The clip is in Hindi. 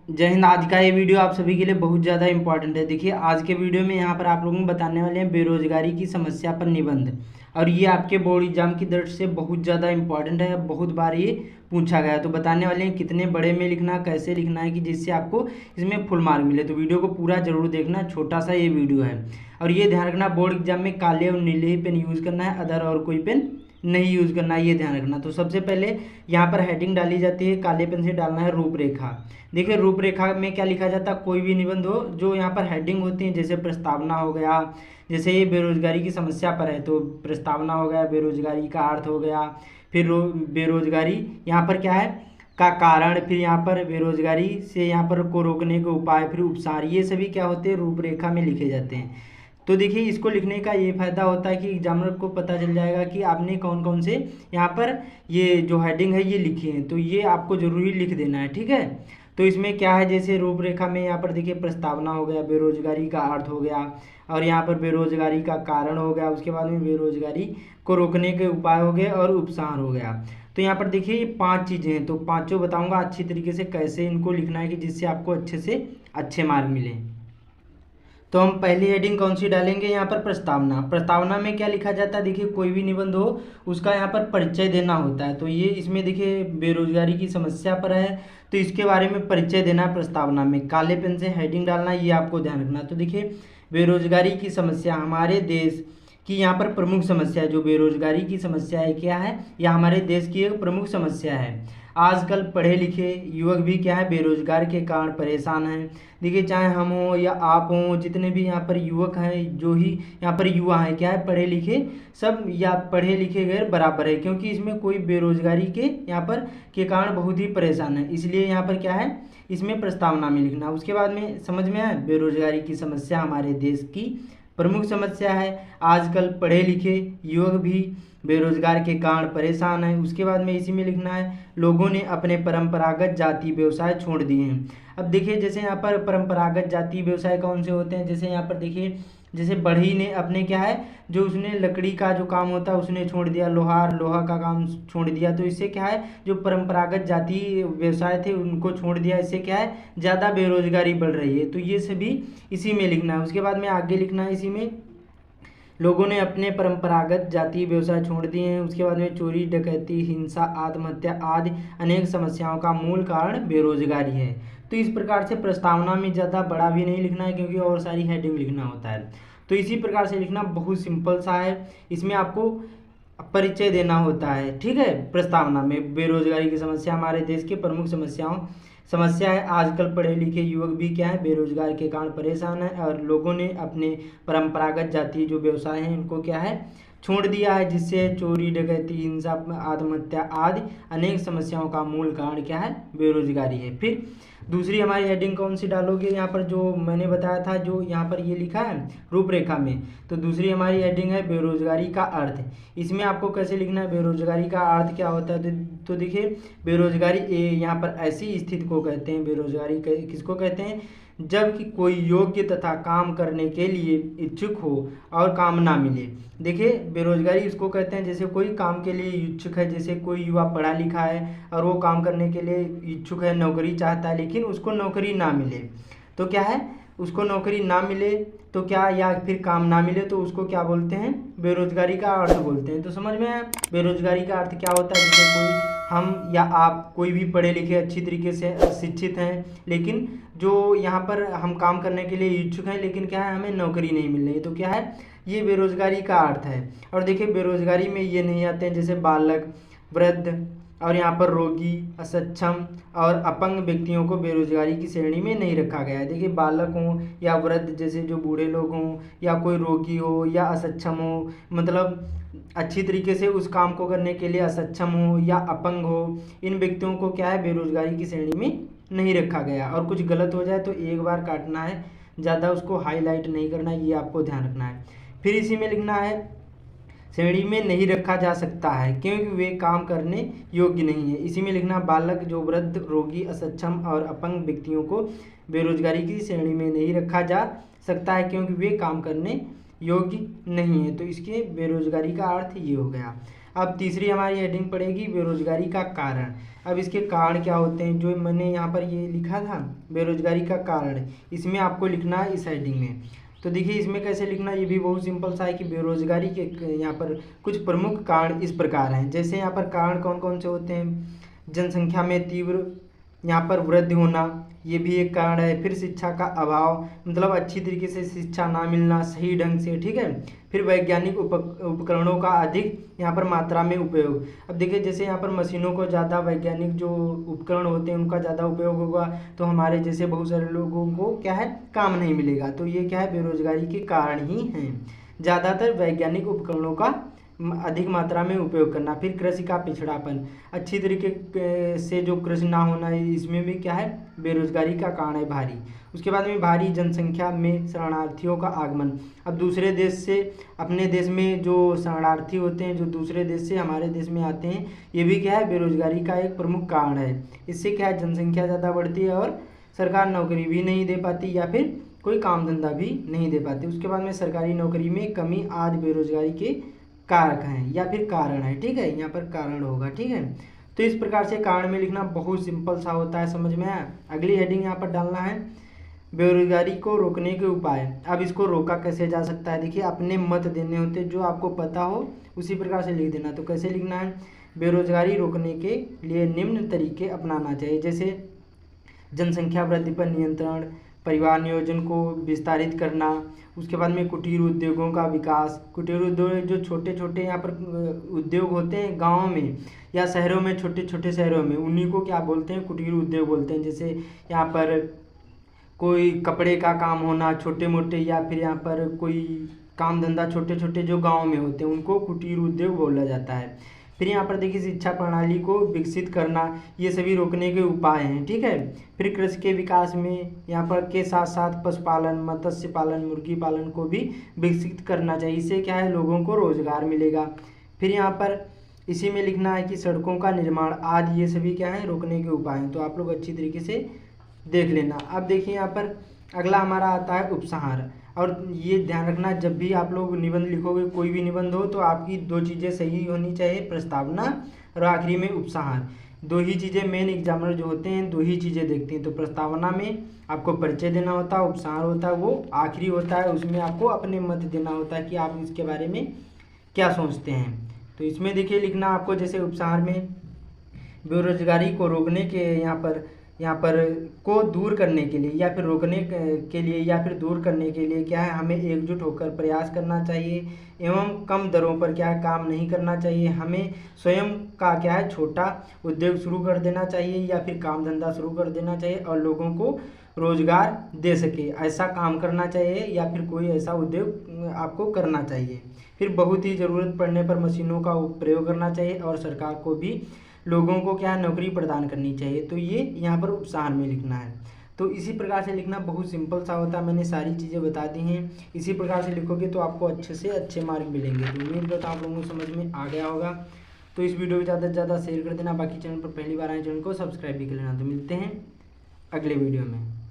जय हिंद। आज का ये वीडियो आप सभी के लिए बहुत ज़्यादा इंपॉर्टेंट है। देखिए, आज के वीडियो में यहाँ पर आप लोगों को बताने वाले हैं बेरोजगारी की समस्या पर निबंध। और ये आपके बोर्ड एग्जाम की दृष्टि से बहुत ज़्यादा इंपॉर्टेंट है, बहुत बार ये पूछा गया है। तो बताने वाले हैं कितने बड़े में लिखना, कैसे लिखना है कि जिससे आपको इसमें फुल मार्क मिले। तो वीडियो को पूरा जरूर देखना, छोटा सा ये वीडियो है। और ये ध्यान रखना, बोर्ड एग्जाम में काले और नीले ही पेन यूज़ करना है, अदर और कोई पेन नहीं यूज़ करना है, ये ध्यान रखना। तो सबसे पहले यहाँ पर हेडिंग डाली जाती है, काले पेन से डालना है रूपरेखा। देखिए, रूपरेखा में क्या लिखा जाता है, कोई भी निबंध हो जो यहाँ पर हेडिंग होती है, जैसे प्रस्तावना हो गया, जैसे ये बेरोजगारी की समस्या पर है तो प्रस्तावना हो गया, बेरोजगारी का अर्थ हो गया, फिर बेरोजगारी यहाँ पर क्या है का कारण, फिर यहाँ पर बेरोजगारी से यहाँ पर को रोकने के उपाय, फिर उपसार, ये सभी क्या होते हैं रूपरेखा में लिखे जाते हैं। तो देखिए, इसको लिखने का ये फायदा होता है कि एग्जामिनर को पता चल जाएगा कि आपने कौन कौन से यहाँ पर ये जो हेडिंग है ये लिखी है, तो ये आपको जरूरी लिख देना है, ठीक है। तो इसमें क्या है, जैसे रूपरेखा में यहाँ पर देखिए प्रस्तावना हो गया, बेरोजगारी का अर्थ हो गया, और यहाँ पर बेरोजगारी का कारण हो गया, उसके बाद में बेरोजगारी को रोकने के उपाय हो गए और उपसार हो गया। तो यहाँ पर देखिए ये 5 चीज़ें हैं, तो पांचों बताऊंगा अच्छी तरीके से कैसे इनको लिखना है कि जिससे आपको अच्छे से अच्छे मार्क मिले। तो हम पहली हेडिंग कौन सी डालेंगे, यहाँ पर प्रस्तावना। प्रस्तावना में क्या लिखा जाता है, देखिए कोई भी निबंध हो उसका यहाँ पर परिचय देना होता है। तो ये इसमें देखिए बेरोजगारी की समस्या पर है, तो इसके बारे में परिचय देना है प्रस्तावना में। काले पेन से हेडिंग डालना है, ये आपको ध्यान रखना। तो देखिए, बेरोजगारी की समस्या हमारे देश की यहाँ पर प्रमुख समस्या है। जो बेरोजगारी की समस्या है क्या है, यह हमारे देश की एक प्रमुख समस्या है। आजकल पढ़े लिखे युवक भी क्या है बेरोजगार के कारण परेशान हैं। देखिए, चाहे हम हो या आप हो, जितने भी यहाँ पर युवक हैं, जो ही यहाँ पर युवा हैं क्या है पढ़े लिखे, सब या पढ़े लिखे गए बराबर है, क्योंकि इसमें कोई बेरोजगारी के यहाँ पर के कारण बहुत ही परेशान है। इसलिए यहाँ पर क्या है, इसमें प्रस्तावना में लिखना। उसके बाद में समझ में आए, बेरोजगारी की समस्या हमारे देश की प्रमुख समस्या है। आजकल पढ़े लिखे युवक भी बेरोजगार के कारण परेशान है। उसके बाद में इसी में लिखना है, लोगों ने अपने परंपरागत जाति व्यवसाय छोड़ दिए हैं। अब देखिए, जैसे यहाँ पर परंपरागत जाति व्यवसाय कौन से होते हैं, जैसे यहाँ पर देखिए, जैसे बढ़ई ने अपने क्या है, जो उसने लकड़ी का जो काम होता है उसने छोड़ दिया, लोहार लोहा का काम छोड़ दिया। तो इससे क्या है, जो परंपरागत जाति व्यवसाय थे उनको छोड़ दिया, इससे क्या है ज़्यादा बेरोजगारी बढ़ रही है। तो ये सभी इसी में लिखना है। उसके बाद में आगे लिखना है, इसी में लोगों ने अपने परंपरागत जातीय व्यवसाय छोड़ दिए हैं। उसके बाद में चोरी डकैती हिंसा आत्महत्या आदि अनेक समस्याओं का मूल कारण बेरोजगारी है। तो इस प्रकार से प्रस्तावना में ज़्यादा बड़ा भी नहीं लिखना है, क्योंकि और सारी हेडिंग लिखना होता है। तो इसी प्रकार से लिखना, बहुत सिंपल सा है। इसमें आपको परिचय देना होता है, ठीक है। प्रस्तावना में बेरोजगारी की समस्या हमारे देश की प्रमुख समस्या है। आजकल पढ़े लिखे युवक भी क्या है बेरोजगार के कारण परेशान है, और लोगों ने अपने परंपरागत जातीय जो व्यवसाय हैं इनको क्या है छोड़ दिया है, जिससे चोरी डकैती हिंसा आत्महत्या आदि अनेक समस्याओं का मूल कारण क्या है बेरोजगारी है। फिर दूसरी हमारी हेडिंग कौन सी डालोगे, यहाँ पर जो मैंने बताया था, जो यहाँ पर ये लिखा है रूपरेखा में, तो दूसरी हमारी हेडिंग है बेरोजगारी का अर्थ। इसमें आपको कैसे लिखना है, बेरोजगारी का अर्थ क्या होता है। तो देखिए, बेरोजगारी यहाँ पर ऐसी स्थिति को कहते हैं, बेरोजगारी किसको कहते हैं, जबकि कोई योग्य तथा काम करने के लिए इच्छुक हो और काम ना मिले। देखिए, बेरोजगारी इसको कहते हैं जैसे कोई काम के लिए इच्छुक है, जैसे कोई युवा पढ़ा लिखा है और वो काम करने के लिए इच्छुक है, नौकरी चाहता है, लेकिन उसको नौकरी ना मिले। तो क्या है, उसको नौकरी ना मिले तो क्या, या फिर काम ना मिले तो उसको क्या बोलते हैं, बेरोजगारी का अर्थ बोलते हैं। तो समझ में आया बेरोजगारी का अर्थ क्या होता है। जैसे कोई हम या आप कोई भी पढ़े लिखे अच्छी तरीके से शिक्षित हैं, लेकिन जो यहाँ पर हम काम करने के लिए इच्छुक हैं, लेकिन क्या है हमें नौकरी नहीं मिल रही, तो क्या है ये बेरोजगारी का अर्थ है। और देखिए, बेरोजगारी में ये नहीं आते हैं जैसे बालक, वृद्ध, और यहाँ पर रोगी, असक्षम और अपंग व्यक्तियों को बेरोजगारी की श्रेणी में नहीं रखा गया है। देखिए, बालक हों या वृद्ध जैसे जो बूढ़े लोग हों, या कोई रोगी हो या असक्षम हो, मतलब अच्छी तरीके से उस काम को करने के लिए असक्षम हो या अपंग हो, इन व्यक्तियों को क्या है बेरोजगारी की श्रेणी में नहीं रखा गया। और कुछ गलत हो जाए तो एक बार काटना है, ज़्यादा उसको हाईलाइट नहीं करना है, ये आपको ध्यान रखना है। फिर इसी में लिखना है, श्रेणी में नहीं रखा जा सकता है क्योंकि वे काम करने योग्य नहीं है। इसी में लिखना, बालक जो वृद्ध रोगी असक्षम और अपंग व्यक्तियों को बेरोजगारी की श्रेणी में नहीं रखा जा सकता है क्योंकि वे काम करने योग्य नहीं है। तो इसके बेरोजगारी का अर्थ ये हो गया। अब तीसरी हमारी हेडिंग पड़ेगी बेरोजगारी का कारण। अब इसके कारण क्या होते हैं, जो मैंने यहाँ पर ये लिखा था बेरोजगारी का कारण, इसमें आपको लिखना है इस हेडिंग में। तो देखिए इसमें कैसे लिखना, ये भी बहुत सिंपल सा है कि बेरोजगारी के यहाँ पर कुछ प्रमुख कारण इस प्रकार हैं। जैसे यहाँ पर कारण कौन कौन से होते हैं, जनसंख्या में तीव्र यहाँ पर वृद्धि होना, ये भी एक कारण है। फिर शिक्षा का अभाव, मतलब अच्छी तरीके से शिक्षा ना मिलना सही ढंग से, ठीक है। फिर वैज्ञानिक उपकरणों का अधिक यहाँ पर मात्रा में उपयोग। अब देखिए जैसे यहाँ पर मशीनों को ज़्यादा, वैज्ञानिक जो उपकरण होते हैं उनका ज़्यादा उपयोग होगा तो हमारे जैसे बहुत सारे लोगों को क्या है, काम नहीं मिलेगा। तो ये क्या है, बेरोजगारी के कारण ही हैं। ज़्यादातर वैज्ञानिक उपकरणों का अधिक मात्रा में उपयोग करना। फिर कृषि का पिछड़ापन, अच्छी तरीके से जो कृषि ना होना, इसमें भी क्या है, बेरोजगारी का कारण है भारी। उसके बाद में भारी जनसंख्या में शरणार्थियों का आगमन। अब दूसरे देश से अपने देश में जो शरणार्थी होते हैं, जो दूसरे देश से हमारे देश में आते हैं, ये भी क्या है, बेरोजगारी का एक प्रमुख कारण है। इससे क्या है, जनसंख्या ज़्यादा बढ़ती है और सरकार नौकरी भी नहीं दे पाती या फिर कोई काम धंधा भी नहीं दे पाती। उसके बाद में सरकारी नौकरी में कमी आज बेरोजगारी के कारक हैं या फिर कारण है, ठीक है, यहाँ पर कारण होगा, ठीक है। तो इस प्रकार से कारण में लिखना बहुत सिंपल सा होता है, समझ में आया। अगली हेडिंग यहाँ पर डालना है बेरोजगारी को रोकने के उपाय। अब इसको रोका कैसे जा सकता है, देखिए अपने मत देने होते हैं, जो आपको पता हो उसी प्रकार से लिख देना। तो कैसे लिखना है, बेरोजगारी रोकने के लिए निम्न तरीके अपनाना चाहिए। जैसे जनसंख्या वृद्धि पर नियंत्रण, परिवार नियोजन को विस्तारित करना। उसके बाद में कुटीर उद्योगों का विकास। कुटीर उद्योग जो छोटे छोटे यहाँ पर उद्योग होते हैं गाँव में या शहरों में, छोटे छोटे शहरों में, उन्हीं को क्या बोलते हैं, कुटीर उद्योग बोलते हैं। जैसे यहाँ पर कोई कपड़े का काम होना छोटे मोटे, या फिर यहाँ पर कोई काम धंधा छोटे छोटे जो गाँव में होते हैं, उनको कुटीर उद्योग बोला जाता है। फिर यहाँ पर देखिए शिक्षा प्रणाली को विकसित करना, ये सभी रोकने के उपाय हैं, ठीक है। फिर कृषि के विकास में यहाँ पर के साथ साथ पशुपालन, मत्स्य पालन, मुर्गी पालन को भी विकसित करना चाहिए। इससे क्या है, लोगों को रोजगार मिलेगा। फिर यहाँ पर इसी में लिखना है कि सड़कों का निर्माण आदि, ये सभी क्या है, रोकने के उपाय हैं। तो आप लोग अच्छी तरीके से देख लेना। अब देखिए यहाँ पर अगला हमारा आता है उपसंहार। और ये ध्यान रखना, जब भी आप लोग निबंध लिखोगे, कोई भी निबंध हो, तो आपकी दो चीज़ें सही होनी चाहिए, प्रस्तावना और आखिरी में उपसंहार। दो ही चीज़ें मेन एग्जामिनर जो होते हैं, दो ही चीज़ें देखते हैं। तो प्रस्तावना में आपको परिचय देना होता है, उपसंहार होता है वो आखिरी होता है, उसमें आपको अपने मत देना होता है कि आप इसके बारे में क्या सोचते हैं। तो इसमें देखिए लिखना आपको, जैसे उपसंहार में बेरोजगारी को रोकने के यहाँ पर को दूर करने के लिए या फिर रोकने के लिए या फिर दूर करने के लिए क्या है, हमें एकजुट होकर प्रयास करना चाहिए एवं कम दरों पर क्या है, काम नहीं करना चाहिए। हमें स्वयं का क्या है, छोटा उद्योग शुरू कर देना चाहिए या फिर काम धंधा शुरू कर देना चाहिए और लोगों को रोजगार दे सके, ऐसा काम करना चाहिए या फिर कोई ऐसा उद्योग आपको करना चाहिए। फिर बहुत ही ज़रूरत पड़ने पर मशीनों का प्रयोग करना चाहिए और सरकार को भी लोगों को क्या नौकरी प्रदान करनी चाहिए। तो ये यहाँ पर उपसंहार में लिखना है। तो इसी प्रकार से लिखना बहुत सिंपल सा होता है, मैंने सारी चीज़ें बता दी हैं। इसी प्रकार से लिखोगे तो आपको अच्छे से अच्छे मार्क मिलेंगे। तो उम्मीद करता हूँ आप लोगों को समझ में आ गया होगा। तो इस वीडियो को ज़्यादा से ज़्यादा शेयर कर देना। बाकी चैनल पर पहली बार आए चैनल को सब्सक्राइब भी कर लेना। तो मिलते हैं अगले वीडियो में।